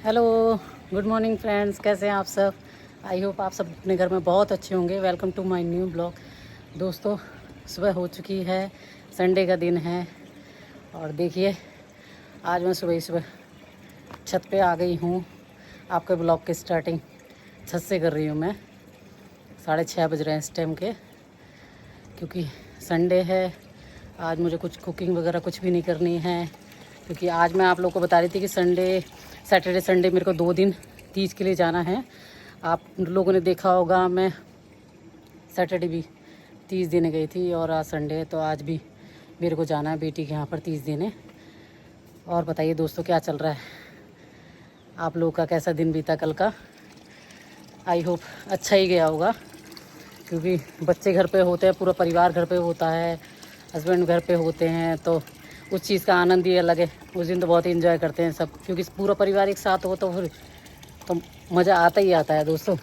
Hello, good morning friends. कैसे हैं आप सब? आई होप आप सब अपने घर में बहुत अच्छे होंगे। Welcome to my new blog. दोस्तों, सुबह हो चुकी है, संडे का दिन है और देखिए आज मैं सुबह ही सुबह छत पे आ गई हूँ। आपके ब्लॉग की स्टार्टिंग छत से कर रही हूँ मैं। 6:30 बज रहे हैं इस टाइम के, क्योंकि संडे है। आज मुझे कुछ कुकिंग वगैरह कुछ भी नहीं करनी है, क्योंकि आज मैं आप लोगों को बता रही थी कि सैटरडे संडे मेरे को 2 दिन तीज के लिए जाना है। आप लोगों ने देखा होगा, मैं सैटरडे भी तीज देने गई थी और आज संडे है, तो आज भी मेरे को जाना है बेटी के यहाँ पर तीज देने। और बताइए दोस्तों, क्या चल रहा है? आप लोगों का कैसा दिन बीता कल का? आई होप अच्छा ही गया होगा, क्योंकि बच्चे घर पे होते हैं, पूरा परिवार घर पे होता है, हस्बैंड घर पे होते हैं, तो उस चीज़ का आनंद ही अलग है। उस दिन तो बहुत ही इंजॉय करते हैं सब, क्योंकि पूरा परिवार एक साथ हो तो फिर तो मज़ा आता ही आता है दोस्तों।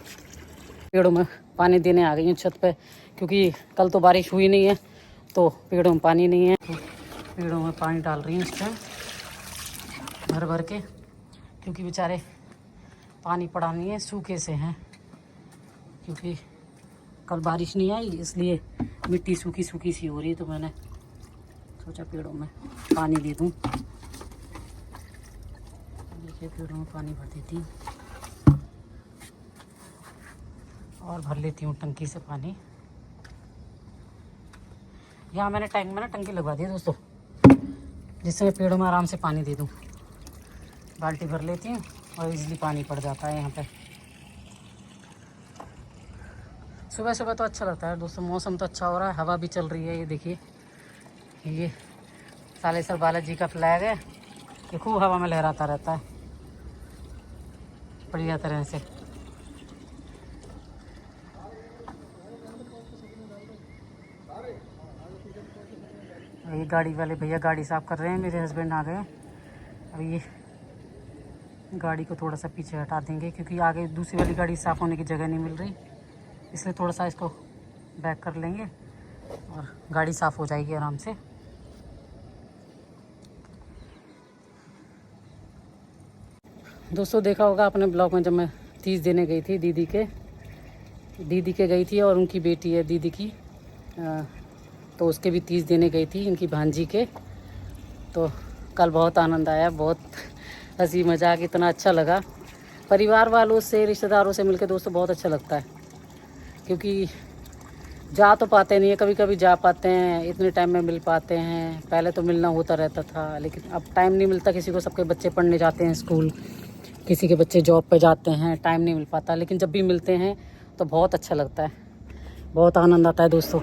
पेड़ों में पानी देने आ गई हूँ छत पे, क्योंकि कल तो बारिश हुई नहीं है, तो पेड़ों में पानी नहीं है, तो पेड़ों में पानी डाल रही हूँ इस टाइम भर भर के, क्योंकि बेचारे पानी पड़ा नहीं है, सूखे से हैं। क्योंकि कल बारिश नहीं आई, इसलिए मिट्टी सूखी सूखी सी हो रही है, तो मैंने सोचा पेड़ों में पानी दे दूँ। देखिए पेड़ों में पानी भर देती हूँ और भर लेती हूँ टंकी से पानी। यहाँ मैंने टैंक में ना टंकी लगवा दी है दोस्तों, जिससे मैं पेड़ों में आराम से पानी दे दूँ। बाल्टी भर लेती हूँ और इजीली पानी पड़ जाता है यहाँ पे। सुबह सुबह तो अच्छा लगता है दोस्तों, मौसम तो अच्छा हो रहा है, हवा भी चल रही है। ये देखिए, ये सालेसर बालाजी का फ्लैग है, ये खूब हवा में लहराता रहता है बढ़िया तरह से। ये गाड़ी वाले भैया गाड़ी साफ़ कर रहे हैं, मेरे हस्बैंड आ गए। अभी ये गाड़ी को थोड़ा सा पीछे हटा देंगे, क्योंकि आगे दूसरी वाली गाड़ी साफ़ होने की जगह नहीं मिल रही, इसलिए थोड़ा सा इसको बैक कर लेंगे और गाड़ी साफ़ हो जाएगी आराम से। दोस्तों, देखा होगा अपने ब्लॉग में, जब मैं तीज देने गई थी दीदी के गई थी, और उनकी बेटी है दीदी की, तो उसके भी तीज देने गई थी, इनकी भांजी के। तो कल बहुत आनंद आया, बहुत हंसी मजाक, इतना अच्छा लगा। परिवार वालों से, रिश्तेदारों से मिलकर दोस्तों बहुत अच्छा लगता है, क्योंकि जा तो पाते नहीं है, कभी कभी जा पाते हैं, इतने टाइम में मिल पाते हैं। पहले तो मिलना होता रहता था, लेकिन अब टाइम नहीं मिलता किसी को। सबके बच्चे पढ़ने जाते हैं स्कूल, किसी के बच्चे जॉब पे जाते हैं, टाइम नहीं मिल पाता। लेकिन जब भी मिलते हैं तो बहुत अच्छा लगता है, बहुत आनंद आता है दोस्तों,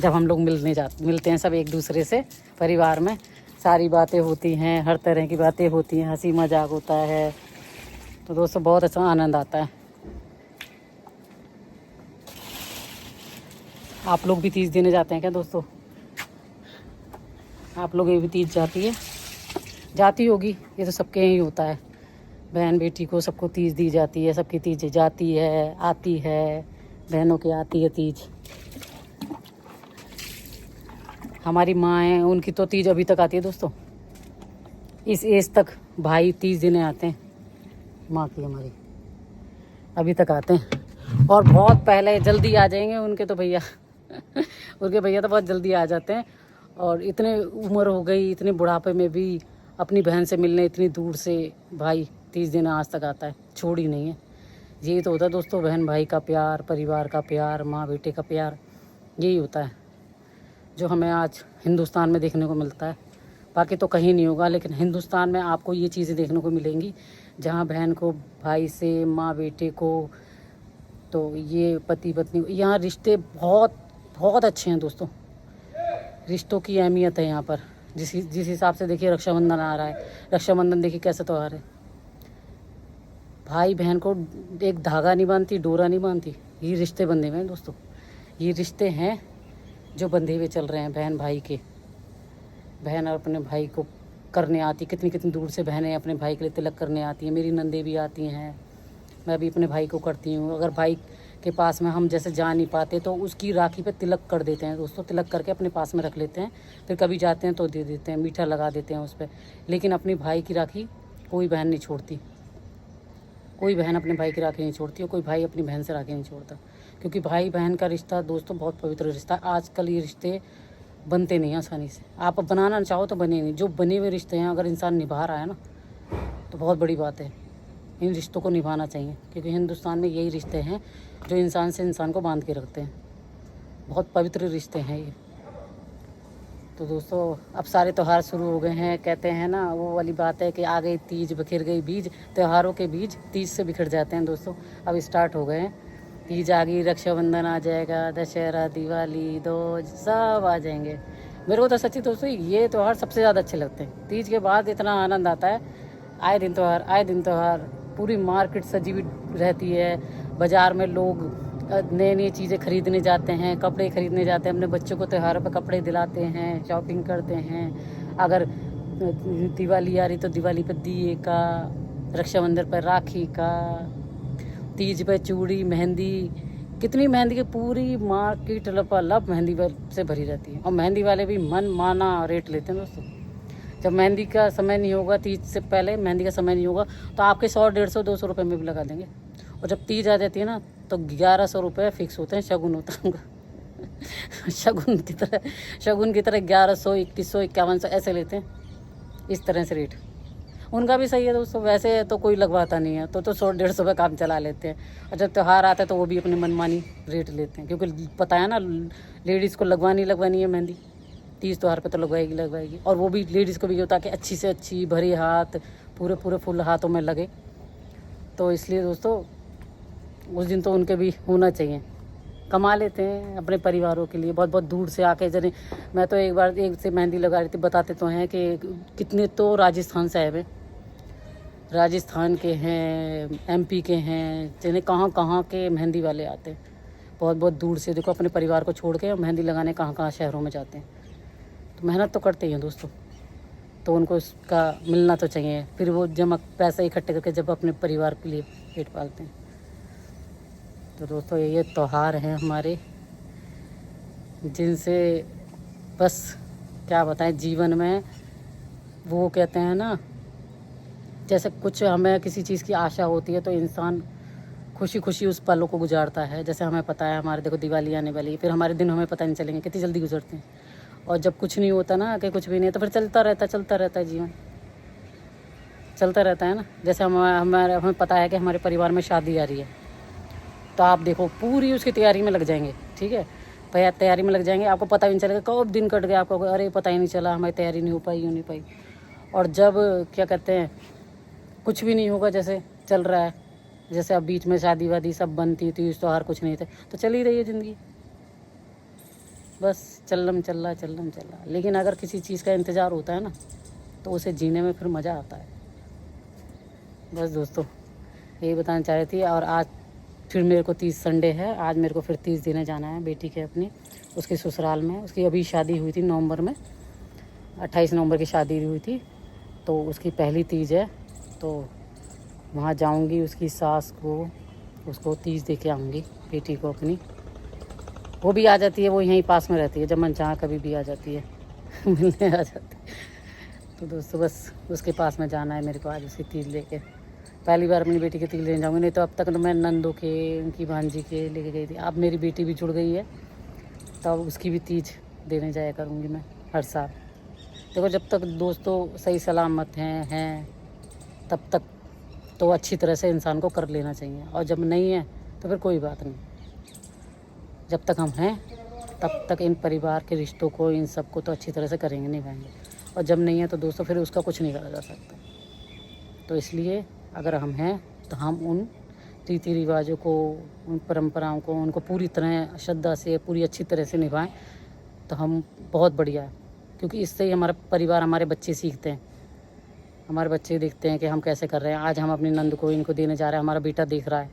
जब हम लोग मिलते हैं सब एक दूसरे से। परिवार में सारी बातें होती हैं, हर तरह की बातें होती हैं, हंसी मजाक होता है, तो दोस्तों बहुत अच्छा आनंद आता है। आप लोग भी तीज देने जाते हैं क्या दोस्तों? आप लोग ये भी तीज जाती होगी, ये तो सबके यहीं होता है। बहन बेटी को सबको तीज दी जाती है, सबकी तीज जाती है, आती है, बहनों की आती है तीज। हमारी माँ है, उनकी तो तीज अभी तक आती है दोस्तों। इस एज तक भाई तीज देने आते हैं, माँ की हमारी अभी तक आते हैं। और बहुत पहले जल्दी आ जाएंगे उनके तो भैया उनके भैया तो बहुत जल्दी आ जाते हैं। और इतने उम्र हो गई, इतने बुढ़ापे में भी अपनी बहन से मिलने इतनी दूर से भाई तीज देना आज तक आता है, छोड़ ही नहीं है। यही तो होता है दोस्तों, बहन भाई का प्यार, परिवार का प्यार, माँ बेटे का प्यार, यही होता है जो हमें आज हिंदुस्तान में देखने को मिलता है। बाकी तो कहीं नहीं होगा, लेकिन हिंदुस्तान में आपको ये चीज़ें देखने को मिलेंगी, जहाँ बहन को भाई से, माँ बेटे को, तो ये पति पत्नी, यहाँ रिश्ते बहुत बहुत अच्छे हैं दोस्तों। रिश्तों की अहमियत है यहाँ पर। जिस हिसाब से देखिए रक्षाबंधन आ रहा है, रक्षाबंधन देखिए कैसा त्योहार है। भाई बहन को एक धागा नहीं बांधती, डोरा नहीं बांधती, ये रिश्ते बंधे हुए हैं दोस्तों। ये रिश्ते हैं जो बंधे हुए चल रहे हैं बहन भाई के। बहन अपने भाई को करने आती, कितनी कितनी दूर से बहनें अपने भाई के लिए तिलक करने आती हैं। मेरी नंदे भी आती हैं, मैं भी अपने भाई को करती हूँ। अगर भाई के पास में हम जैसे जा नहीं पाते तो उसकी राखी पे तिलक कर देते हैं दोस्तों, तिलक करके अपने पास में रख लेते हैं। फिर कभी जाते हैं तो दे देते हैं, मीठा लगा देते हैं उस पर। लेकिन अपनी भाई की राखी कोई बहन नहीं छोड़ती, कोई बहन अपने भाई की राखी नहीं छोड़ती और कोई भाई अपनी बहन से राखी नहीं छोड़ता, क्योंकि भाई बहन का रिश्ता दोस्तों बहुत पवित्र रिश्ता है। आजकल ये रिश्ते बनते नहीं आसानी से, आप बनाना चाहो तो बने नहीं। जो बने हुए रिश्ते हैं अगर इंसान निभा रहा है ना तो बहुत बड़ी बात है। इन रिश्तों को निभाना चाहिए, क्योंकि हिंदुस्तान में यही रिश्ते हैं जो इंसान से इंसान को बांध के रखते हैं। बहुत पवित्र रिश्ते हैं ये। तो दोस्तों अब सारे त्यौहार शुरू हो गए हैं। कहते हैं ना वो वाली बात है कि आ गई तीज बिखर गई बीज, त्योहारों के बीज तीज से बिखर जाते हैं दोस्तों। अब स्टार्ट हो गए हैं, तीज आ गई, रक्षाबंधन आ जाएगा, दशहरा, दिवाली, दोज सब आ जाएंगे। मेरे को तो सच्ची दोस्तों ये त्यौहार सबसे ज़्यादा अच्छे लगते हैं। तीज के बाद इतना आनंद आता है, आए दिन त्यौहार आए दिन त्यौहार। पूरी मार्केट सजी हुई रहती है, बाज़ार में लोग नई नई चीज़ें खरीदने जाते हैं, कपड़े खरीदने जाते हैं, अपने बच्चों को त्योहारों पर कपड़े दिलाते हैं, शॉपिंग करते हैं। अगर दिवाली आ रही तो दिवाली पर दिए का, रक्षाबंधन पर राखी का, तीज पे चूड़ी, मेहंदी, कितनी मेहंदी की पूरी मार्केट लपालप मेहंदी से भरी रहती है। और मेहंदी वाले भी मन माना रेट लेते हैं दोस्तों। जब मेहंदी का समय नहीं होगा, तीज से पहले मेहंदी का समय नहीं होगा, तो आपके 100, 150, 200 रुपये में भी लगा देंगे। और जब तीज आ जाती है ना तो 1100 रुपये फिक्स होते हैं, शगुन होता है उनका। शगुन की तरह 1100, 2100, 5100 ऐसे लेते हैं। इस तरह से रेट उनका भी सही है दोस्तों। वैसे तो कोई लगवाता नहीं है, तो 100, 150 पे काम चला लेते हैं। और जब त्यौहार आता है तो वो भी अपनी मनमानी रेट लेते हैं, क्योंकि पता है ना लेडीज़ को लगवानी है मेहंदी। तीज त्यौहार पे तो लगवाएगी। और वो भी लेडीज़ को भी होता है कि अच्छी से अच्छी भरी हाथ, पूरे फुल हाथों में लगे। तो इसलिए दोस्तों उस दिन तो उनके भी होना चाहिए। कमा लेते हैं अपने परिवारों के लिए, बहुत बहुत दूर से आके। जैसे मैं तो एक बार एक से मेहंदी लगा रही थी, बताते तो हैं कि कितने तो राजस्थान से आए हुए, राजस्थान के हैं, एमपी के हैं, जिन्हें कहाँ के मेहंदी वाले आते हैं बहुत बहुत दूर से। देखो अपने परिवार को छोड़ के मेहंदी लगाने कहाँ शहरों में जाते हैं। तो मेहनत तो करते ही हैं दोस्तों, तो उनको उसका मिलना तो चाहिए। फिर वो जमा पैसा इकट्ठे करके जब अपने परिवार के लिए पेट पालते हैं। तो दोस्तों ये त्यौहार हैं हमारे, जिनसे बस क्या बताएं, जीवन में वो कहते हैं ना, जैसे कुछ हमें किसी चीज़ की आशा होती है तो इंसान खुशी खुशी उस पलों को गुजारता है। जैसे हमें पता है हमारे देखो दिवाली आने वाली है, फिर हमारे दिन हमें पता नहीं चलेंगे कितनी जल्दी गुजरते हैं। और जब कुछ नहीं होता ना, कि कुछ भी नहीं, तो फिर चलता रहता है जीवन, चलता रहता है ना। जैसे हमें पता है कि हमारे परिवार में शादी आ रही है, तो आप देखो पूरी उसकी तैयारी में लग जाएंगे, ठीक है भैया, तैयारी में लग जाएंगे। आपको पता भी नहीं चलेगा कब दिन कट गया, आपको अरे पता ही नहीं चला, हमारी तैयारी नहीं हो पाई। और जब क्या कहते हैं कुछ भी नहीं होगा, जैसे चल रहा है, जैसे अब बीच में शादी वादी सब बनती थी, इस त्यौहार कुछ नहीं थे, तो चल ही रही है ज़िंदगी, बस चल्लम चल रहा। लेकिन अगर किसी चीज़ का इंतज़ार होता है ना तो उसे जीने में फिर मज़ा आता है। बस दोस्तों यही बताना चाह रही थी। और आज फिर मेरे को 30 संडे है, आज मेरे को फिर 30 देने जाना है बेटी के अपनी, उसके ससुराल में। उसकी अभी शादी हुई थी नवंबर में, 28 नवंबर की शादी हुई थी, तो उसकी पहली तीज है। तो वहाँ जाऊँगी, उसकी सास को उसको तीज दे के आऊँगी, बेटी को अपनी। वो भी आ जाती है, वो यहीं पास में रहती है, जब मन चाह कभी भी आ जाती है मिलने आ जाती है। तो दोस्तों बस उसके पास में जाना है मेरे को आज, उसकी तीज लेके। पहली बार अपनी बेटी के तीज लेने जाऊँगी, नहीं तो अब तक तो मैं नंदों के, उनकी भांजी के लेके गई थी। अब मेरी बेटी भी जुड़ गई है, तब उसकी भी तीज देने जाया करूँगी मैं हर साल। देखो जब तक दोस्तों सही सलामत हैं तब तक तो अच्छी तरह से इंसान को कर लेना चाहिए, और जब नहीं है तो फिर कोई बात नहीं। जब तक हम हैं तब तक इन परिवार के रिश्तों को, इन सब को तो अच्छी तरह से करेंगे, निभाएंगे। और जब नहीं है तो दोस्तों फिर उसका कुछ नहीं करा जा सकता। तो इसलिए अगर हम हैं तो हम उन रीति रिवाजों को, उन परंपराओं को, उनको पूरी तरह श्रद्धा से, पूरी अच्छी तरह से निभाएं, तो हम बहुत बढ़िया है। क्योंकि इससे ही हमारा परिवार, हमारे बच्चे सीखते हैं, हमारे बच्चे देखते हैं कि हम कैसे कर रहे हैं। आज हम अपनी नंद को इनको देने जा रहे हैं, हमारा बेटा देख रहा है,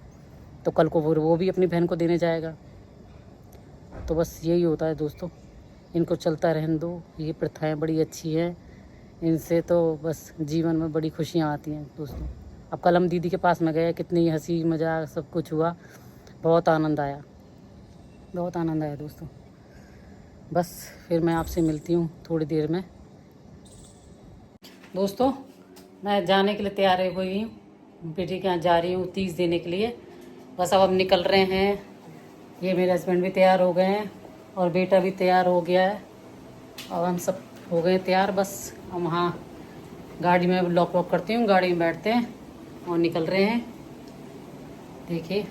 तो कल को वो भी अपनी बहन को देने जाएगा। तो बस यही होता है दोस्तों, इनको चलता रहने दो। ये प्रथाएं बड़ी अच्छी हैं, इनसे तो बस जीवन में बड़ी खुशियाँ आती हैं दोस्तों। अब कल हम दीदी के पास में गए, कितनी हंसी मजाक सब कुछ हुआ, बहुत आनंद आया दोस्तों। बस फिर मैं आपसे मिलती हूँ थोड़ी देर में। दोस्तों मैं जाने के लिए तैयार हुई हूँ, बेटी के यहाँ जा रही हूँ 30 देने के लिए। बस अब हम निकल रहे हैं। ये मेरे हस्बैंड भी तैयार हो गए हैं और बेटा भी तैयार हो गया है। अब हम सब हो गए तैयार। बस हम वहाँ गाड़ी में लॉक वॉक करती हूँ, गाड़ी में बैठते हैं और निकल रहे हैं। देखिए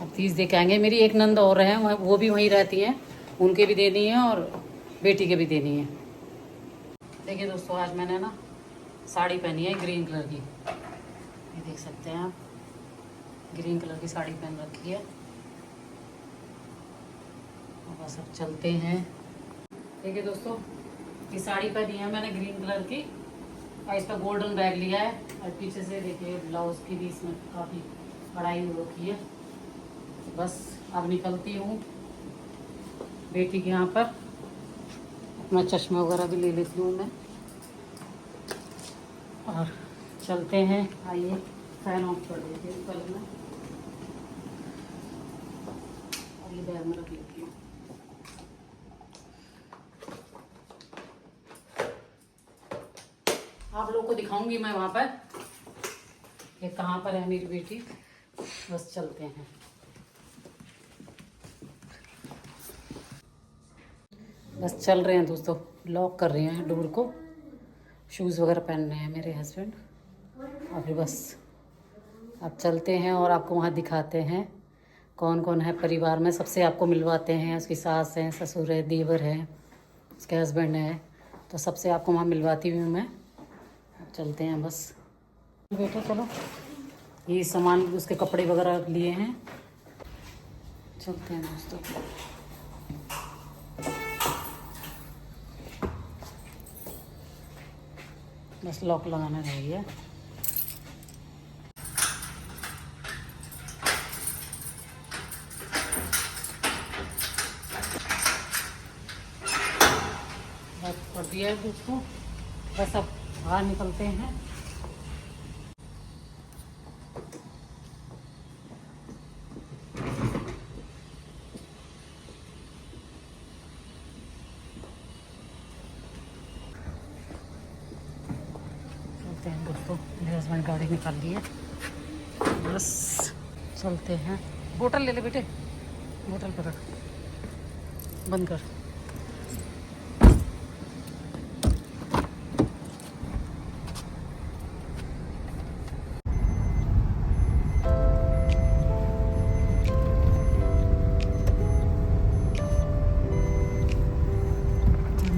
अब 30 दे के आएंगे। मेरी एक नंद और हैं, वो भी वहीं रहती हैं, उनके भी देनी है और बेटी के भी देनी है। देखिए दोस्तों, आज मैंने ना साड़ी पहनी है ग्रीन कलर की। ये देख सकते हैं आप, ग्रीन कलर की साड़ी पहन रखी है। और बस अब चलते हैं। देखिए दोस्तों, ये साड़ी पहनी है मैंने ग्रीन कलर की और इस पर गोल्डन बैग लिया है। और पीछे से देखिए ब्लाउज की भी इसमें काफ़ी कढ़ाई हो रखी है। बस अब निकलती हूँ बेटी के यहाँ पर। अपना चश्मा वगैरह भी ले लेती हूँ मैं और चलते हैं। आइए, फैन ऑफ कर देती हूँ पहले मैं और ये बैग में रख लेती हूँ। आप लोगों को दिखाऊंगी मैं वहाँ पर ये कहाँ पर है मेरी बेटी। बस चलते हैं। बस चल रहे हैं दोस्तों, लॉक कर रहे हैं डोर को। शूज़ वगैरह पहन रहे हैं मेरे हस्बैंड। और फिर बस अब चलते हैं और आपको वहाँ दिखाते हैं कौन कौन है परिवार में। सबसे आपको मिलवाते हैं। उसकी सास है, ससुर है, देवर है, उसके हस्बैंड है, तो सबसे आपको वहाँ मिलवाती हूँ मैं। चलते हैं बस बेटा, चलो। ये सामान उसके कपड़े वगैरह लिए हैं। चलते हैं दोस्तों। बस लॉक लगाना रह गया। बस कर दिया है दोस्तों। बस अब बाहर निकलते हैं। चलते हैं दोस्तों, मेरे हस्बैंड गाड़ी निकाल ली है। बस चलते हैं। बोतल ले ले बेटे, बोतल पर रख, बंद कर।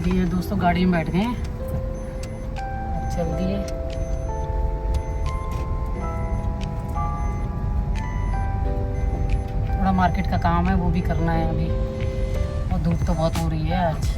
दिए दोस्तों, गाड़ी में बैठ गए हैं। चल दिए। थोड़ा मार्केट का काम है, वो भी करना है अभी। और धूप तो बहुत हो रही है आज।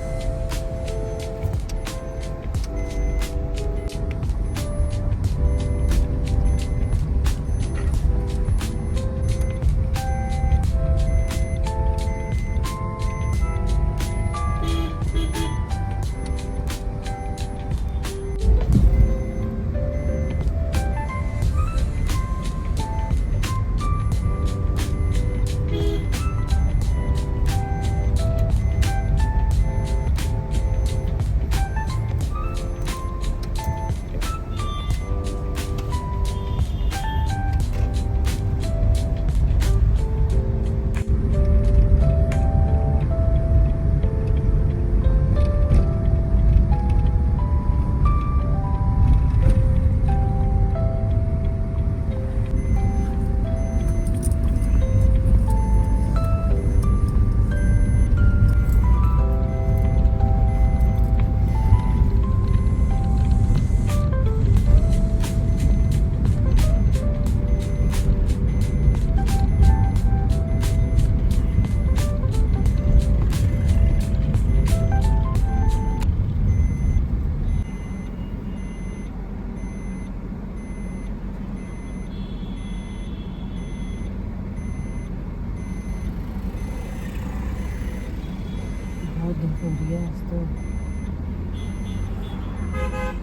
बहुत धूप हो रही है आज तो।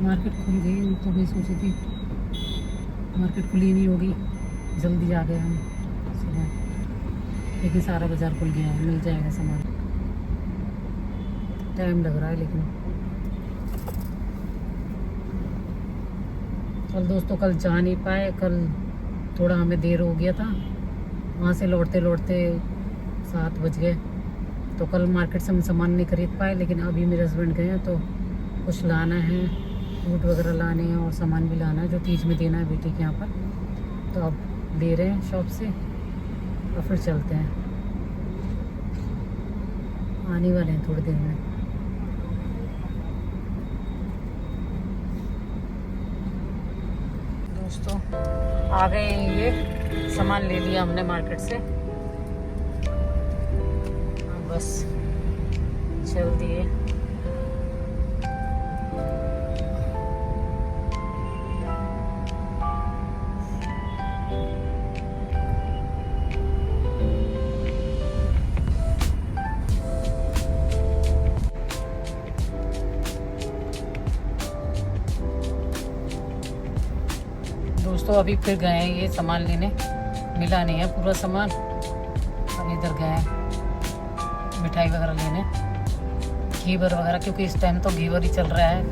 मार्केट खुल गई तो मैं सोची थी मार्केट खुली नहीं होगी, जल्दी आ गए हम सुबह, लेकिन सारा बाज़ार खुल गया है, मिल जाएगा सामान। टाइम लग रहा है लेकिन कल दोस्तों कल जा नहीं पाए, कल थोड़ा हमें देर हो गया था, वहाँ से लौटते लौटते 7 बज गए। तो कल मार्केट से हम सामान नहीं खरीद पाए, लेकिन अभी मेरे हस्बैंड गए हैं तो कुछ लाना है, फ्रूट वगैरह लाने हैं और सामान भी लाना है जो तीज में देना है बेटी के यहाँ पर। तो अब ले रहे हैं शॉप से और फिर चलते हैं, आने वाले हैं थोड़ी देर में। दोस्तों आ गए हैं, ये सामान ले लिया हमने मार्केट से, बस चल दिए। दोस्तों अभी फिर गए हैं ये सामान लेने, मिला नहीं है पूरा सामान। अभी इधर गए हैं मिठाई वगैरह लेने, घेवर वगैरह, क्योंकि इस टाइम तो घेवर ही चल रहा है,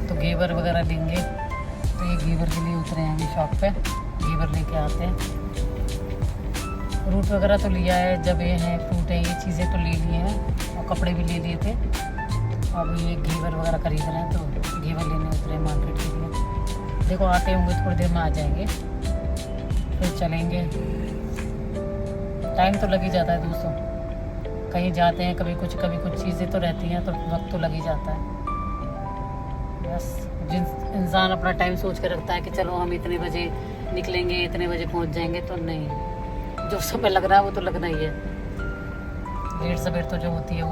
तो घेवर वगैरह लेंगे। तो ये घेवर के लिए उतरे हैं अभी शॉप पे, घेवर लेके आते हैं। फ्रूट वगैरह तो लिया है, जब ये हैं फ्रूट है, ये चीज़ें तो ले लिए हैं और कपड़े भी ले लिए थे। अब ये घेवर वगैरह खरीद रहे हैं, तो घेवर लेने उतरे हैं मार्केट के लिए। देखो आते होंगे, थोड़ी देर में आ जाएंगे, फिर चलेंगे। टाइम तो लग ही जाता है दोस्तों, कहीं जाते हैं कभी कुछ चीज़ें तो रहती हैं, तो वक्त तो लग ही जाता है। बस जिन इंसान अपना टाइम सोच के रखता है कि चलो हम इतने बजे निकलेंगे, इतने बजे पहुंच जाएंगे, तो नहीं, जो समय लग रहा है वो तो लगना ही है। लेट सवेर तो जो होती है।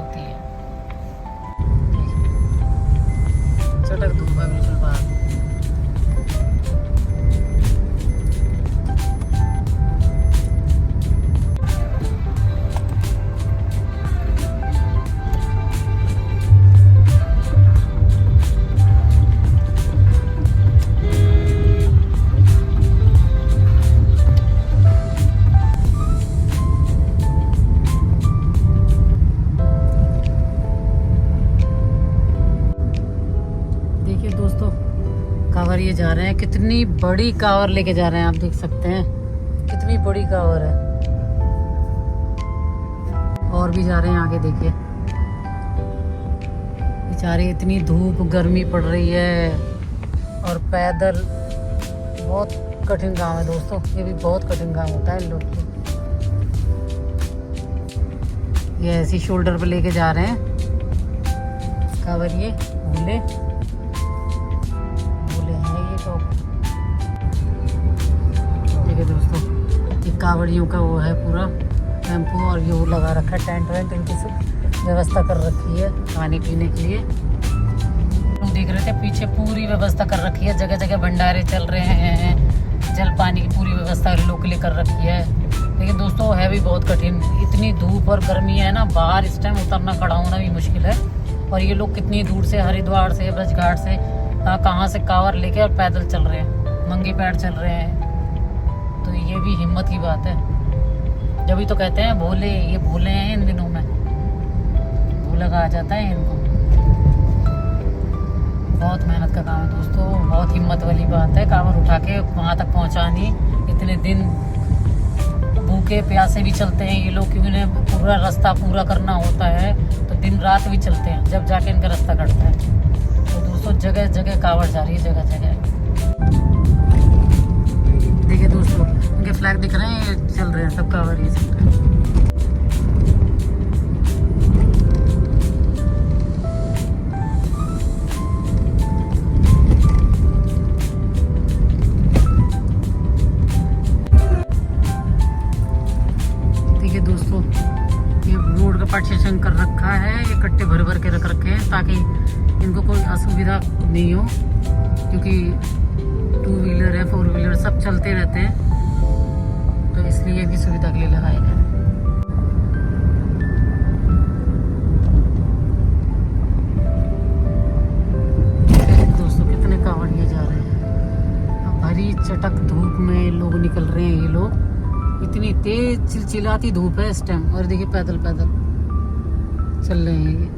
चटक धूप है बिल्कुल बाहर। कांवर ये जा रहे हैं, कितनी बड़ी कांवर लेके जा रहे हैं, आप देख सकते हैं कितनी बड़ी कांवर है। और भी जा रहे हैं आगे, देखिए बेचारे, इतनी धूप गर्मी पड़ रही है और पैदल। बहुत कठिन काम है दोस्तों, ये भी बहुत कठिन काम होता है इन लोग को। ये ऐसी शोल्डर पे लेके जा रहे हैं कांवर, ये भूले देखिए दोस्तों, ये कांवड़ियों का वो है पूरा टेम्पो, और ये वो लगा रखा है टेंट वेंट, इनकी सब व्यवस्था कर रखी है खाने पीने के लिए। लोग देख रहे थे पीछे, पूरी व्यवस्था कर रखी है, जगह जगह भंडारे चल रहे हैं, जल पानी की पूरी व्यवस्था लोग के लिए कर रखी है। लेकिन दोस्तों है भी बहुत कठिन, इतनी धूप और गर्मी है ना, बाहर इस टाइम उतरना खड़ा होना भी मुश्किल है। और ये लोग कितनी दूर से, हरिद्वार से, ब्रजघाट से, कहाँ से कांवर लेके और पैदल चल रहे हैं, नंगे पैर चल रहे हैं। तो ये भी हिम्मत की बात है। जब ही तो कहते हैं भोले, ये भोले हैं इन दिनों में, भोला कहा जाता है इनको। बहुत मेहनत का काम है दोस्तों, बहुत हिम्मत वाली बात है कांवर उठा के वहाँ तक पहुँचानी। इतने दिन भूखे प्यासे भी चलते हैं ये लोग, क्योंकि उन्हें पूरा रास्ता पूरा करना होता है, तो दिन रात भी चलते हैं, जब जाके इनका रास्ता कटता है। तो दोस्तों जगह जगह कांवड़ जा रही है, जगह जगह। देखिए दोस्तों, उनके फ्लैग दिख रहे हैं, ये चल रहे हैं सब कांवड़, ये चल रहे हैं। देखिए दोस्तों, ये रोड का पार्टीशन कर रखा है, ये कट्टे भर भर के रख रखे हैं ताकि इनको कोई असुविधा नहीं हो, क्योंकि 2 व्हीलर है, 4 व्हीलर सब चलते रहते हैं, तो इसलिए भी सुविधा के लिए लगाए गए। दोस्तों कितने कांवड़िए जा रहे हैं, भरी चटक धूप में लोग निकल रहे हैं। ये लोग, इतनी तेज चिलचिलाती धूप है इस टाइम, और देखिए पैदल पैदल चल रहे हैं ये।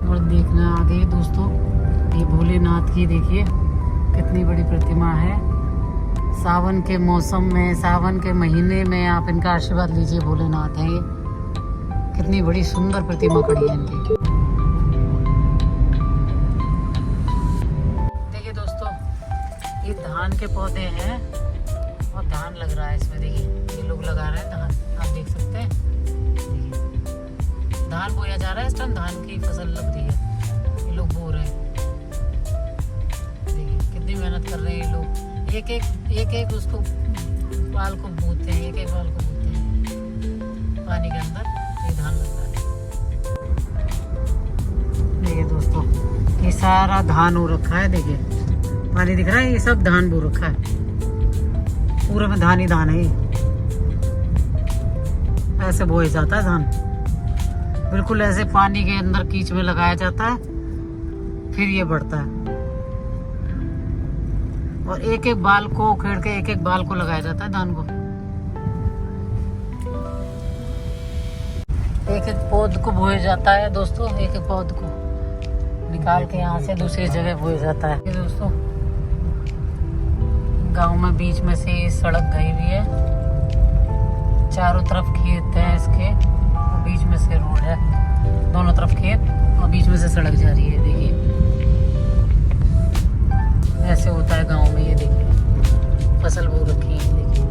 और देखना आगे दोस्तों, ये भोलेनाथ की देखिए कितनी बड़ी प्रतिमा है। सावन के मौसम में, सावन के महीने में आप इनका आशीर्वाद लीजिए। भोलेनाथ है ये। कितनी बड़ी सुंदर प्रतिमा खड़ी है इनकी। देखिए दोस्तों, ये धान के पौधे हैं और धान लग रहा है इसमें। देखिए ये लोग लगा रहे हैं धान, आप देख सकते हैं। देखिए धान बोया जा रहा है इस टाइम, धान की फसल लग रही है, ये लोग बो रहे हैं। देखिए कितनी मेहनत कर रहे हैं ये लोग। एक एक उसको बाल को बोते हैं, एक बाल को बोते हैं पानी के अंदर। ये धान लग रहा है। देखिए दोस्तों, ये सारा धान हो रखा है। देखिए पानी दिख रहा है, ये सब धान बो रखा है। पूरे में धान ही धान है। ऐसे बोया जाता है धान, बिल्कुल ऐसे पानी के अंदर कीच में लगाया जाता है, फिर ये बढ़ता है। और एक एक बाल को उखेड़ के एक एक बाल को लगाया जाता है धान को। एक एक पौध को बोया जाता है दोस्तों, एक एक पौध को निकाल के यहाँ से दूसरी जगह बोया जाता है। ये दोस्तों गांव में बीच में से ये सड़क गई हुई है, चारों तरफ खेत है इसके और बीच में से रोड है। दोनों तरफ खेत और बीच में से सड़क जा रही है। देखिए ऐसे होता है गांव में। ये देखिए फसल बो रखी है। देखिए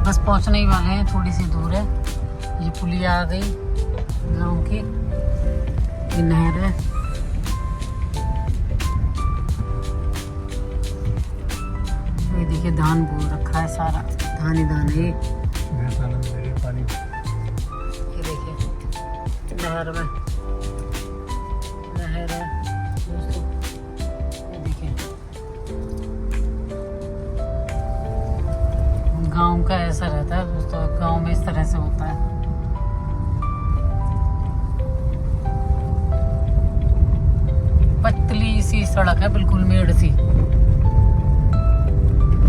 बस पहुंचने ही वाले हैं, थोड़ी सी दूर है। ये पुलिया आ गई गांव की, ये नहर है। ये देखिए धान बो रखा है, सारा धान ही धान है। ये देखिए नहर में, नहर है दोस्तों। ये देखिए गांव का ऐसा रहता है दोस्तों, गांव में इस तरह से होता है। पतली सी सड़क है, बिल्कुल मेड़ सी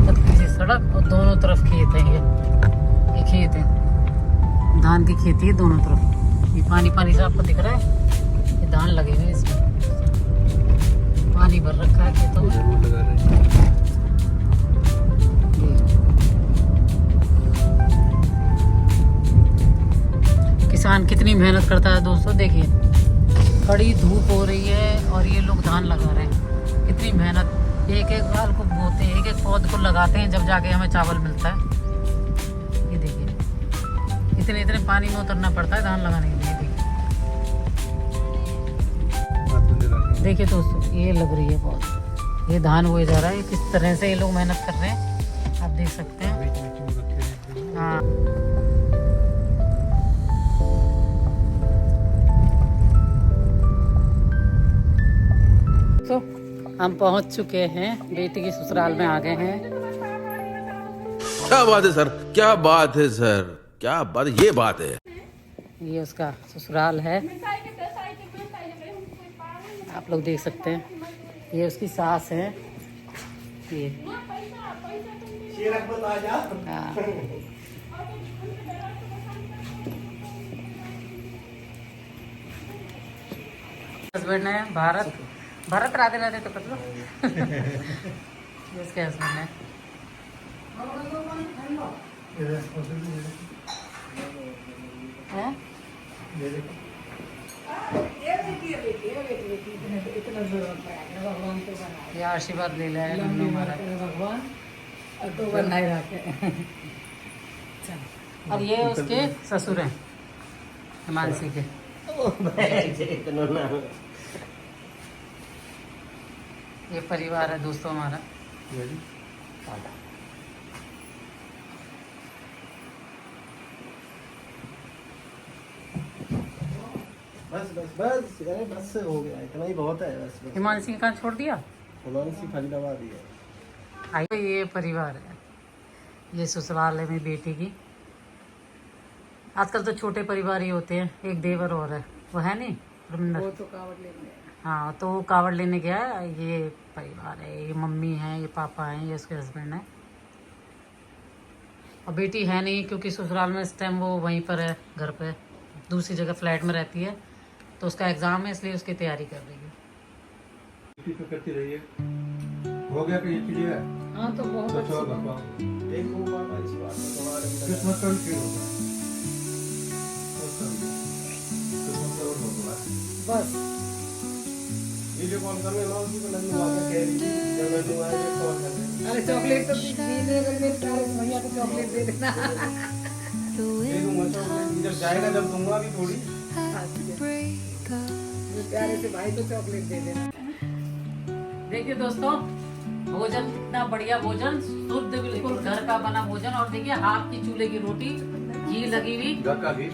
पतली सी सड़क और दोनों तरफ खेत है। ये खेत है, धान की खेती है दोनों तरफ। ये पानी पानी से आपको दिख रहा है, ये धान लगे हुए इसमें, पानी भर रखा है खेतों में। किसान कितनी मेहनत करता है दोस्तों। देखिए कड़ी धूप हो रही है और ये लोग धान लगा रहे हैं। कितनी मेहनत, एक एक बाल को बोते हैं, एक एक पौध को लगाते हैं, जब जाके हमें चावल मिलता है। ये देखिए इतने इतने पानी में उतरना पड़ता है धान लगाने के लिए। देखिए दोस्तों ये लग रही है पौध, ये धान बोया जा रहा है। किस तरह से ये लोग मेहनत कर रहे हैं आप देख सकते हैं। हाँ तो हम पहुंच चुके हैं, बेटी की ससुराल में आ गए हैं। क्या बात है सर, क्या बात है सर, क्या बात, ये बात है। ये उसका ससुराल है, आप लोग देख सकते हैं। ये उसकी सास है। ये हाँ। हस्बैंड है भारत, भारत राधे राधे तो कर लो। इसके हस्बैंड है। ये आशीर्वाद ले लिया है हमारा भगवान, तो बनाए रखे। और ये उसके ससुर हैं हिमांशी के। ये परिवार है दोस्तों हमारा। बस बस बस अरे बस से हो गया, इतना ही बहुत है। बस बस हिमांशी कहाँ छोड़ दिया? हिमांशी फरीदाबाद ही है। आई ये परिवार है, ये ससुराल है मेरी बेटी की। आजकल तो छोटे परिवार ही होते हैं, एक देवर और है, वो है नहीं रविंदर, वो तो कावड़ लेने। हाँ तो वो कावड़ लेने गया है। ये परिवार है, ये मम्मी है, ये पापा हैं, ये उसके हस्बैंड है। और बेटी है नहीं क्योंकि ससुराल में इस टाइम वो वहीं पर है, घर पे दूसरी जगह फ्लैट में रहती है, तो उसका एग्ज़ाम है इसलिए उसकी तैयारी कर रही है। तो करती रही है। हो गया कि क्लियर? हाँ तो बहुत तो छोड़ पापा देखो पापा इस बात को तुम्हारे अंदर किस्मत का भी हो गया। किस्मत का और होगा। बस वीडियो कॉल करने वाला उसी को नन्नू आके कह रही थी जब नन्नू आए तो कॉल कर लेना। अरे चॉकलेट तो दीदी अगर मेरे प्यारे भैया को चॉकलेट दे देना। दे दूंगा चॉकलेट, जब जाएगा जब दूंगा भी थोड़ी। प्यारे से भाई को चॉकलेट दे देना। देखिए दोस्तों, भोजन कितना बढ़िया भोजन, शुद्ध बिल्कुल घर का बना भोजन। और देखिए हाथ की चूल्हे की रोटी, घी लगी हुई, घर का भी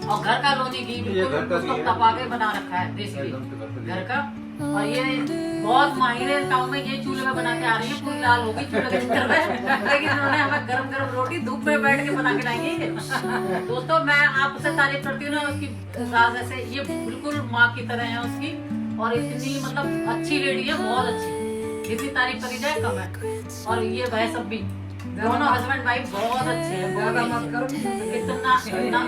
और घर का रोटी घी बिल्कुल उसको तपा के बना रखा है देसी घी घर का। और ये बहुत माहिर है टाउन में, ये चूल्हे में बना के आ रही है, पूरी लाल होगी चूल्हे के अंदर में, लेकिन उन्होंने हमें गरम गरम रोटी धूप में बैठ के बना के लाएंगे। दोस्तों मैं आपसे तारीफ करती हूँ ना उसकी सास, ऐसे ये बिल्कुल माँ की तरह है उसकी, और इतनी मतलब अच्छी लेडी है, बहुत अच्छी, जितनी तारीफ करी जाए कम है। और ये भाई सब भी दोनों हस्बैंड वाइफ बहुत अच्छे हैं, इतना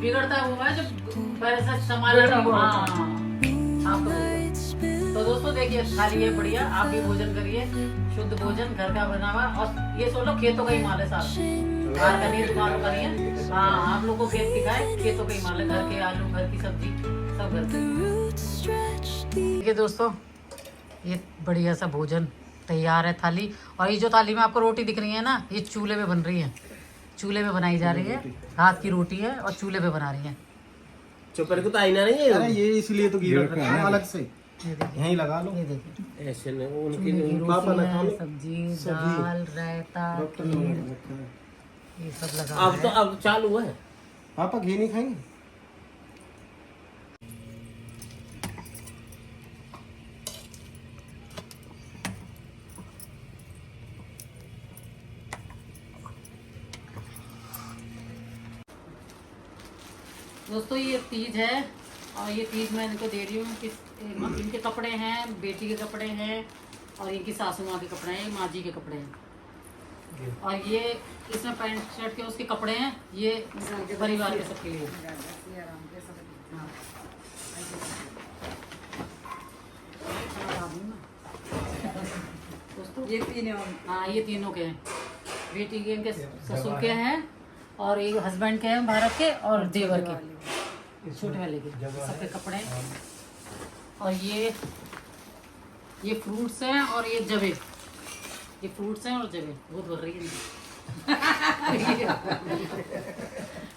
बिगड़ता हुआ है जो पहले से संभाल। तो दोस्तों देखिए थाली है बढ़िया, आप भी भोजन करिए, शुद्ध भोजन घर का बना हुआ। और ये सोचो खेतों का ही माल है साहब, बाहर का नहीं, दुकानों का नहीं है। हाँ आप लोग को खेत दिखाए, खेतों का ही माल है, घर के आलू, घर की सब्जी, सब घर के। देखिए दोस्तों ये बढ़िया सा भोजन तैयार है थाली। और ये जो थाली में आपको रोटी दिख रही है ना, ये चूल्हे पे बन रही है, चूल्हे पे बनाई जा रही है, हाथ की रोटी है और चूल्हे पे बना रही है। चुपर को तो आईना नहीं है। अरे ये इसलिए तो घी रखा है अलग से, यहीं लगा लो। ये देखिए ऐसे नहीं, उनकी पापा ना है, खाने सब्जी दाल रायता ये सब लगा अब तो अब चालू है। पापा घी नहीं खाएंगे? दोस्तों ये तीज है, और ये तीज मैं इनको दे रही हूँ कि इनके कपड़े हैं, बेटी के कपड़े हैं, और इनकी सासू माँ के कपड़े हैं, माँ जी के कपड़े हैं, और ये इसमें पैंट शर्ट के उसके कपड़े हैं, ये परिवार के सबके लिए। दोस्तों ये तीनों, हाँ ये तीनों के हैं, बेटी के, इनके ससुर के हैं, और एक हस्बैंड के हैं भारत के, और देवर के छोटे वाले के सबके कपड़े। और ये फ्रूट्स हैं, और ये जवे, ये फ्रूट्स हैं और जवे, गोद भर रही है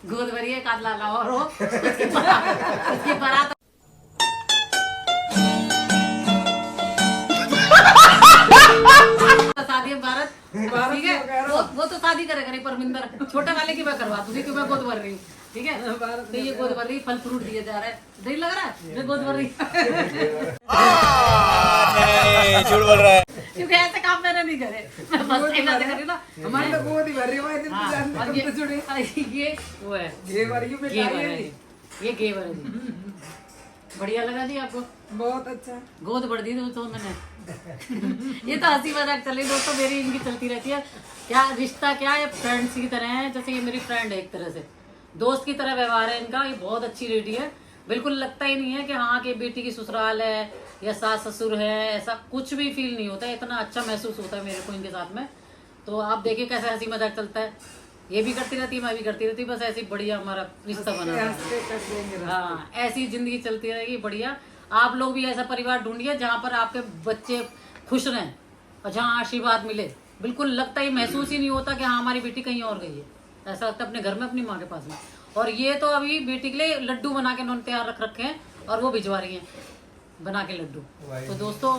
गोद भरी है कातला ला, और वो इसकी बारात शादी है भारत, ठीक है, वो तो शादी करेगा नहीं, परमिंदर छोटे वाले की मैं करवा दूंगी, क्योंकि मैं गोद भर रही हूँ, ठीक है। तो ये गोद भर रही, फल फ्रूट दिए जा रहा है, नहीं लग रहा है मैं गोद भर रही झूठ बोल रहा है, क्योंकि ऐसे काम मैंने नहीं करे, मैं बस कहना से करी ना, हमारे तो गोद ही भर रही है। ये वो है घेवर है, ये घेवर है। बढ़िया लगा जी आपको? बहुत अच्छा, गोद भर दी तो मैंने ये तो हंसी मजाक चल रही दोस्तों मेरी, इनकी चलती रहती है। क्या रिश्ता क्या है, फ्रेंड्स की तरह है, जैसे ये मेरी फ्रेंड है, एक तरह से दोस्त की तरह व्यवहार है इनका। ये बहुत अच्छी लेडी है, बिल्कुल लगता ही नहीं है कि हाँ कि बेटी की ससुराल है या सास ससुर है, ऐसा कुछ भी फील नहीं होता है। इतना अच्छा महसूस होता है मेरे को इनके साथ में। तो आप देखिए कैसे हंसी मजाक चलता है, ये भी करती रहती है, मैं भी करती रहती हूँ, बस ऐसी बढ़िया हमारा रिश्ता बना है। हाँ ऐसी जिंदगी चलती रहेगी बढ़िया। आप लोग भी ऐसा परिवार ढूंढिए जहाँ पर आपके बच्चे खुश रहें और जहाँ आशीर्वाद मिले। बिल्कुल लगता ही महसूस ही नहीं होता कि हाँ हमारी बेटी कहीं और गई है, ऐसा लगता है अपने घर में अपनी माँ के पास में। और ये तो अभी बेटी के लिए लड्डू बना के उन्होंने तैयार रख रखे हैं और वो भिजवा रही हैं बना के लड्डू। तो दोस्तों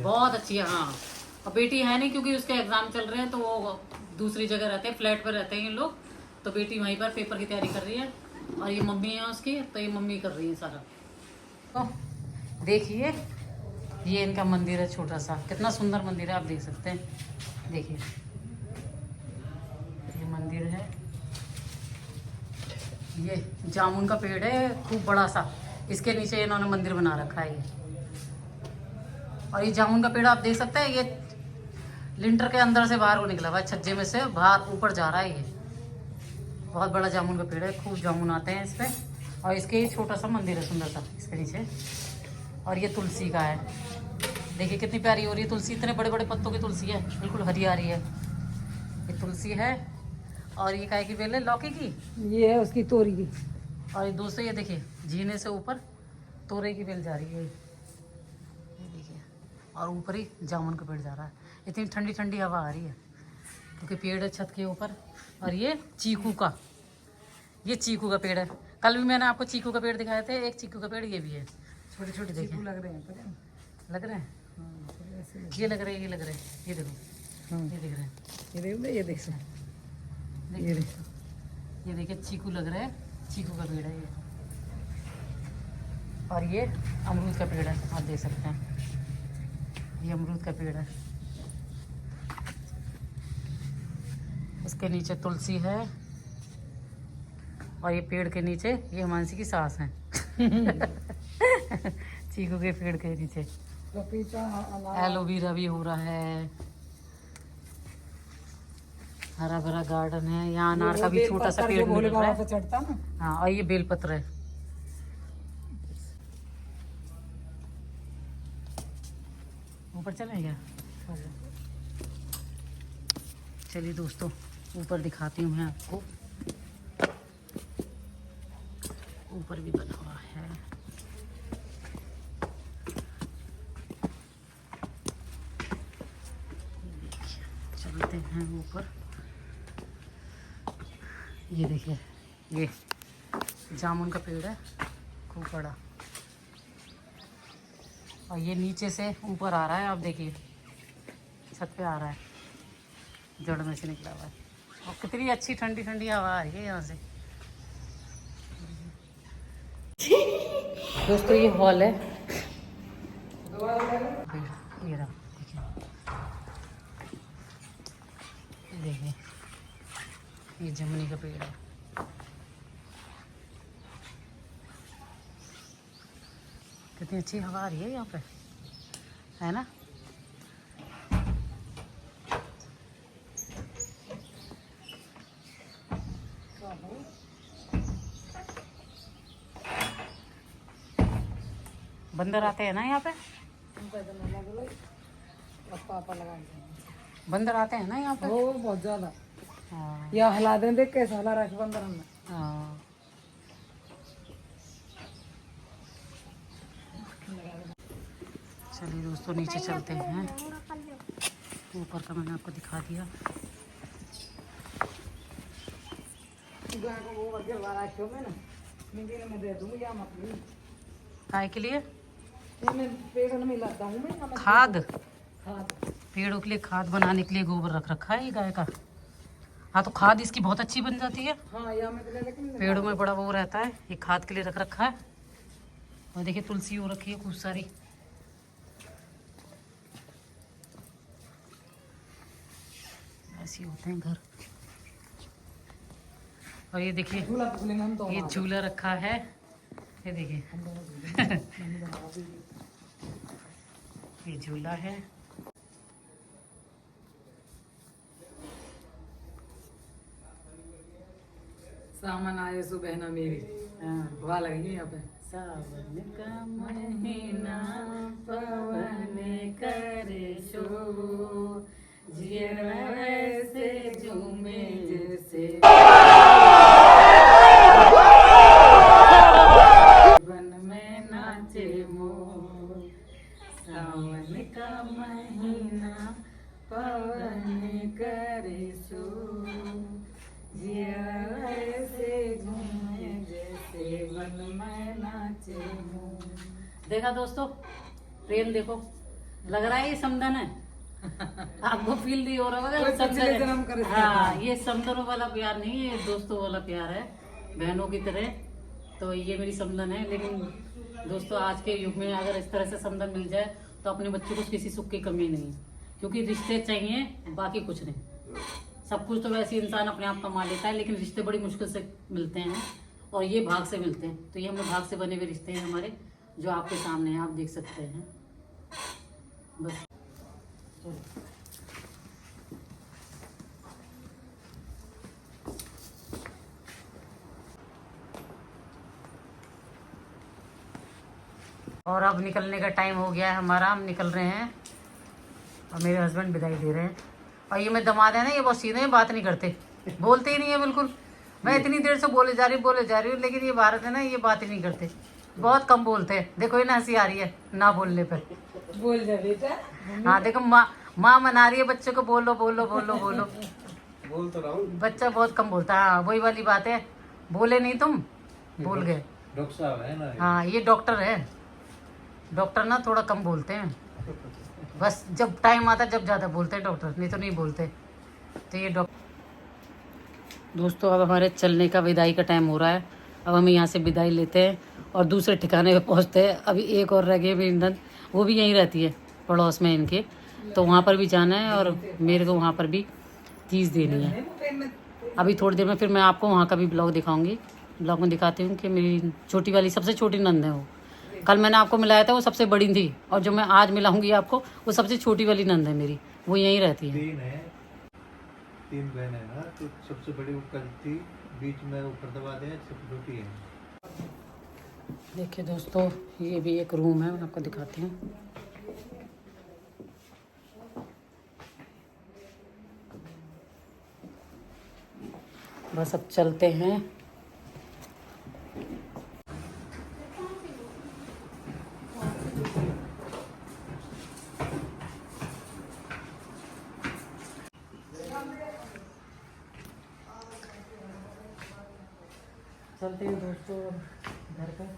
बहुत अच्छी है। हाँ और बेटी है नहीं क्योंकि उसके एग्जाम चल रहे हैं, तो वो दूसरी जगह रहते हैं, फ्लैट पर रहते हैं इन लोग। तो बेटी वहीं पर पेपर की तैयारी कर रही है और ये मम्मी है उसकी, तो ये मम्मी कर रही है सारा। तो देखिए ये इनका मंदिर है छोटा सा, कितना सुंदर मंदिर है, आप देख सकते हैं। देखिए ये मंदिर है, ये जामुन का पेड़ है खूब बड़ा सा, इसके नीचे इन्होंने मंदिर बना रखा है ये। और ये जामुन का पेड़ आप देख सकते हैं, ये लिंटर के अंदर से बाहर को निकला भाई, छज्जे में से बाहर ऊपर जा रहा है ये। बहुत बड़ा जामुन का पेड़ है, खूब जामुन आते हैं इस पे। और इसके छोटा सा मंदिर है सुंदर सा इसके नीचे। और ये तुलसी का है, देखिए कितनी प्यारी हो रही है तुलसी, इतने बड़े बड़े पत्तों की तुलसी है, बिल्कुल हरी आ रही है। ये तुलसी है। और ये काय की बेल है? लौकी की। ये है उसकी तोरी की। और ये दोस्तों ये देखिए जीने से ऊपर तोरे की बेल जा रही है, ये देखिए। और ऊपर ही जामुन का पेड़ जा रहा है। इतनी ठंडी ठंडी हवा आ रही है क्योंकि पेड़ है छत के ऊपर। और ये चीकू का, ये चीकू का पेड़ है। कल भी मैंने आपको चीकू का पेड़ दिखाए थे, एक चीकू का पेड़ ये भी है, छोटे छोटे देखिए लग रहे हैं, पता है? लग रहे हैं। ये लग रहे हैं, ये लग रहे हैं, ये देखो ये दिख रहे हैं, ये देखो, ये देख सकते देखिए ये देखिए चीकू लग रहा है, चीकू का पेड़ है ये। और ये अमरूद का पेड़ है, आप देख सकते हैं, ये अमरूद का पेड़ है। उसके नीचे तुलसी है। और ये पेड़ के नीचे ये हिमांशी की सास है चीकू के पेड़ के नीचे पपीता, एलोवेरा भी हो रहा है। हरा भरा गार्डन है यहाँ। अनार का भी छोटा सा पेड़ मिल रहा है। चढ़ता ना। हाँ, और ये बेलपत्र है। ऊपर चलें क्या? चलिए दोस्तों ऊपर दिखाती हूँ मैं आपको। ऊपर भी बना हुआ है। चलते हैं ऊपर। ये देखिए ये जामुन का पेड़ है, खूब बड़ा। और ये नीचे से ऊपर आ रहा है, आप देखिए छत पे आ रहा है, जड़ में से निकला हुआ है। और कितनी अच्छी ठंडी ठंडी हवा आ रही है यहाँ से। दोस्तों ये हॉल है, ये रहा देखिए, ये जमुनी का पेड़ है। कितनी अच्छी हवा आ रही है यहाँ पे, है ना? बंदर आते हैं ना यहाँ पे? पापा लगा बंदर आते हैं ना यहाँ पे? वो बहुत ज्यादा। हाँ या हिला दें, देख कैसे हिला रहा है बंदर हमने। हाँ। चलिए दोस्तों नीचे चलते हैं। ऊपर का मैंने आपको दिखा दिया। गाय को वो वर्गे वाला क्यों में ना मैं दे दूंगी या मत ली। काय के लिए? ये मैं पेड़ में मिलाता हूँ मैं, या खाद। खाद। पेड़ों के लिए खाद बनाने के लिए गोबर रख रखा है ये गाय का। हाँ तो खाद इसकी बहुत अच्छी बन जाती है। हाँ या मैं तो लेकिन पेड़ों में बड़ा वो रहता है, ये खाद के लिए रख रखा है। और देखिए तुलसी हो रखी है खूब सारी। ऐसे होते हैं घर। और ये देखिए झूला झूलेंगे हम तो। ये झूला रखा है, ये देखिए ये झूला है। सामान आए सो बहना मेरी। हाँ, हवा लगेगी यहाँ पे। सावन का महीना पवन करे शो, जिया ऐसे झूमे जैसे वन में नाचे मोर। सावन का महीना पवन करे शो, जिया ऐसे झूमे जैसे वन में नाचे मोर। देखा दोस्तों, प्रेम देखो, लग रहा है ये समदन है। आपको फील नहीं हो रहा होगा कोई पिछले जन्म समदन का है। रिश्ता हाँ, ये समदनों वाला प्यार नहीं, ये दोस्तों वाला प्यार है, बहनों की तरह। तो ये मेरी समदन है। लेकिन दोस्तों आज के युग में अगर इस तरह से समदन मिल जाए तो अपने बच्चों को किसी सुख की कमी नहीं, क्योंकि रिश्ते चाहिए, बाकी कुछ नहीं। सब कुछ तो वैसे इंसान अपने आप कमा लेता है, लेकिन रिश्ते बड़ी मुश्किल से मिलते हैं, और ये भाग से मिलते हैं। तो ये हमें भाग से बने हुए रिश्ते हैं हमारे, जो आपके सामने हैं, आप देख सकते हैं। बस और अब निकलने का टाइम हो गया है हमारा, हम निकल रहे हैं और मेरे हस्बैंड विदाई दे रहे हैं। और ये मैं दामाद है ना, ये बहुत सीधे हैं, बात नहीं करते, बोलते ही नहीं है बिल्कुल। मैं इतनी देर से बोले जा रही हूँ, लेकिन ये भारत है ना, ये बात ही नहीं करते, बहुत कम बोलते हैं। देखो ये ना हंसी आ रही है ना बोलने पर। बोल जा बेटा। हाँ देखो माँ मना रही है बच्चे को, बोलो बोलो बोलो बोलो। बोल तो रहा हूँ। बच्चा बहुत कम बोलता है। हाँ वही वाली बात है, बोले नहीं तुम, बोल गए। डॉक्टर साहब है ना। हाँ ये डॉक्टर है, डॉक्टर ना थोड़ा कम बोलते हैं, बस जब टाइम आता जब ज़्यादा बोलते हैं डॉक्टर, नहीं तो नहीं बोलते। तो ये डॉक्टर। दोस्तों अब हमारे चलने का विदाई का टाइम हो रहा है। अब हम यहाँ से विदाई लेते हैं और दूसरे ठिकाने पे पहुँचते हैं। अभी एक और रह गई मेरी नंद, वो भी यहीं रहती है पड़ोस में इनके, तो वहाँ पर भी जाना है और मेरे को वहाँ पर भी चीज़ देनी है। अभी थोड़ी देर में फिर मैं आपको वहाँ का भी ब्लॉग दिखाऊंगी। ब्लॉग में दिखाती हूँ कि मेरी छोटी वाली सबसे छोटी नंद है वो। कल मैंने आपको मिलाया था वो सबसे बड़ी थी, और जो मैं आज मिलाऊंगी आपको वो सबसे छोटी वाली नंद है मेरी, वो यहीं रहती है। तीन बहन है ना, तो सबसे बड़ी वो कल थी, बीच में ऊपर दबा दिया, सबसे छोटी है। देखिए दोस्तों ये भी एक रूम है, मैं आपको दिखाती हूँ। बस अब चलते हैं। चलते हैं दोस्तों घर पर,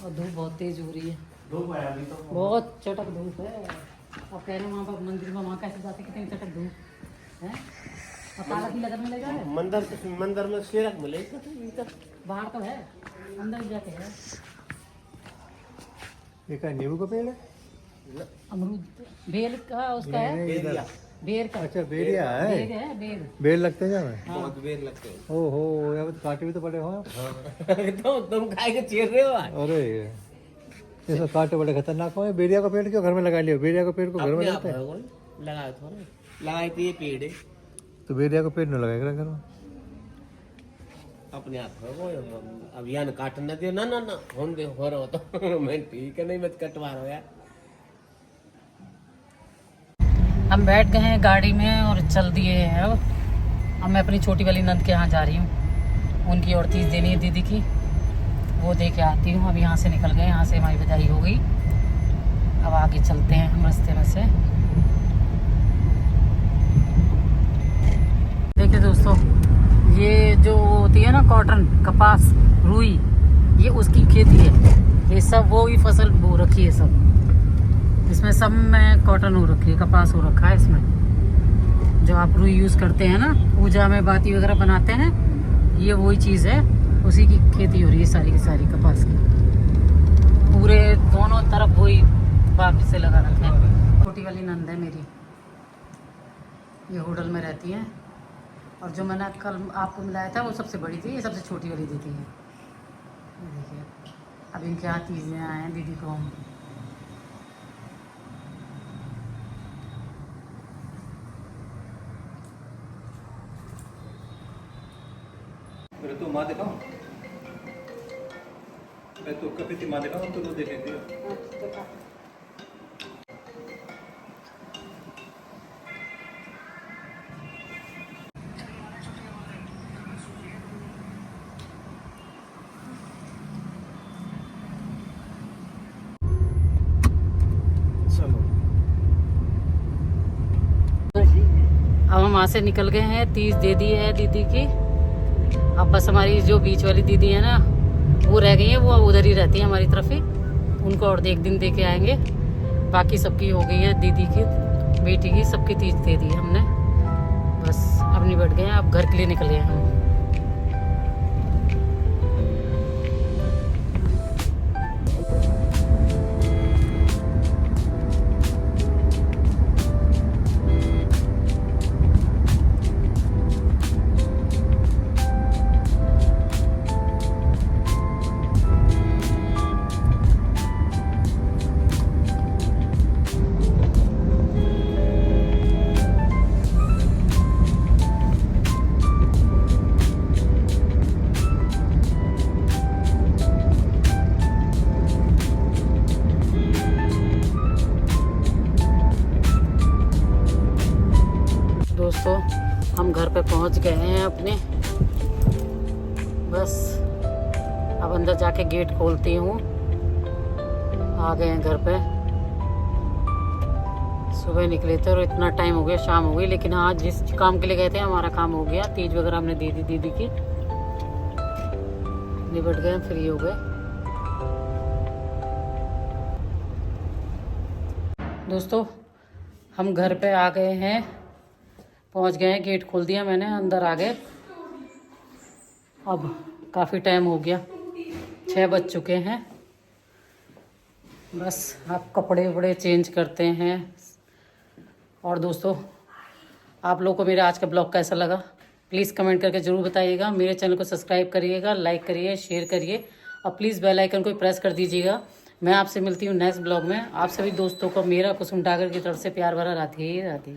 और धूप बहुत तेज हो रही है, धूप है अभी तो। बहुत चटक धूप है। अब कह रहे वहाँ पर मंदिर में वहाँ कैसे जाते, कितनी चटक धूप है। और काला पीला करने लगा है। मंदिर में शेरक मिलेगा। बाहर तो है, अंदर जाके है। ये क्या नींबू का पेड़ है? अमरूद बेल का उसका है, बेर का। अच्छा बेरिया है, बेर है, बेर। बेर लगते हैं क्या में? बहुत बेर लगते हैं। ओहो यहाँ पे कांटे भी तो पड़े हो। तो तुम खाए के चीर रहे हो। अरे ये सब कांटे बड़े खतरनाक हो। बेरिया का पेड़ क्यों घर में लगा लिया? बेरिया का पेड़ को घर में लगाते हैं। लगाए थोड़ा, लगाए तो ये पेड़ है, तो बेरिया का पेड़ न लगाएगा घर में। अपने आप हो अभियान काट न दे ना ना ना होन दे हो रहा तो मैं ठीक है, नहीं मत कटवा रहा यार। हम बैठ गए हैं गाड़ी में और चल दिए हैं। अब मैं अपनी छोटी वाली नंद के यहाँ जा रही हूँ, उनकी और चीज़ देनी है दीदी की, वो दे के आती हूँ। अब यहाँ से निकल गए, यहाँ से हमारी विदाई हो गई। अब आगे चलते हैं हम रास्ते में से। देखिए दोस्तों ये जो होती है ना कॉटन, कपास, रुई, ये उसकी खेती है। ये सब वो ही फसल बो रखी है, सब इसमें सब में कॉटन हो रखी है, कपास हो रखा है इसमें। जो आप रुई यूज़ करते हैं ना पूजा में, बाती वगैरह बनाते हैं, ये वही चीज़ है, उसी की खेती हो रही है सारी की सारी कपास की। पूरे दोनों तरफ वही बाग से लगा रखे हैं। छोटी वाली नंद है मेरी, ये होटल में रहती है। और जो मैंने कल आपको मिलाया था वो सबसे बड़ी थी, ये सबसे छोटी वाली दीदी है। देखिए अब इनके यहाँ चीज़ें आए हैं दीदी को। हम मेरे तो माँ दिखाऊं, मैं तो कभी थी माँ दिखाऊं तो वो देखेंगे। अब हम वहाँ से निकल गए हैं, 30 दे दी है दीदी की। अब बस हमारी जो बीच वाली दीदी है ना वो रह गई है, वो उधर ही रहती है हमारी तरफ ही। उनको और एक दिन दे के आएंगे। बाकी सबकी हो गई है, दीदी की, बेटी की, सबकी 30 दे दी है हमने। बस अब निबट गए हैं, अब घर के लिए निकले हैं हम। गए हैं अपने, बस अब अंदर जाके गेट खोलती हूँ। आ गए हैं घर पे, सुबह निकले थे और इतना टाइम हो गया, शाम हो गई। लेकिन आज जिस काम के लिए गए थे हमारा काम हो गया। तीज वगैरह हमने दे दी दीदी की, निपट गए, फ्री हो गए। दोस्तों हम घर पे आ गए हैं, पहुंच गए हैं, गेट खोल दिया मैंने, अंदर आ गए। अब काफ़ी टाइम हो गया, 6 बज चुके हैं। बस आप कपड़े वपड़े चेंज करते हैं। और दोस्तों आप लोगों को मेरा आज का ब्लॉग कैसा लगा प्लीज़ कमेंट करके ज़रूर बताइएगा। मेरे चैनल को सब्सक्राइब करिएगा, लाइक करिए, शेयर करिए और प्लीज़ बेल आइकन को प्रेस कर दीजिएगा। मैं आपसे मिलती हूँ नेक्स्ट ब्लॉग में। आप सभी दोस्तों को मेरा कुसुम डागर की तरफ से प्यार भरा राधे राधे।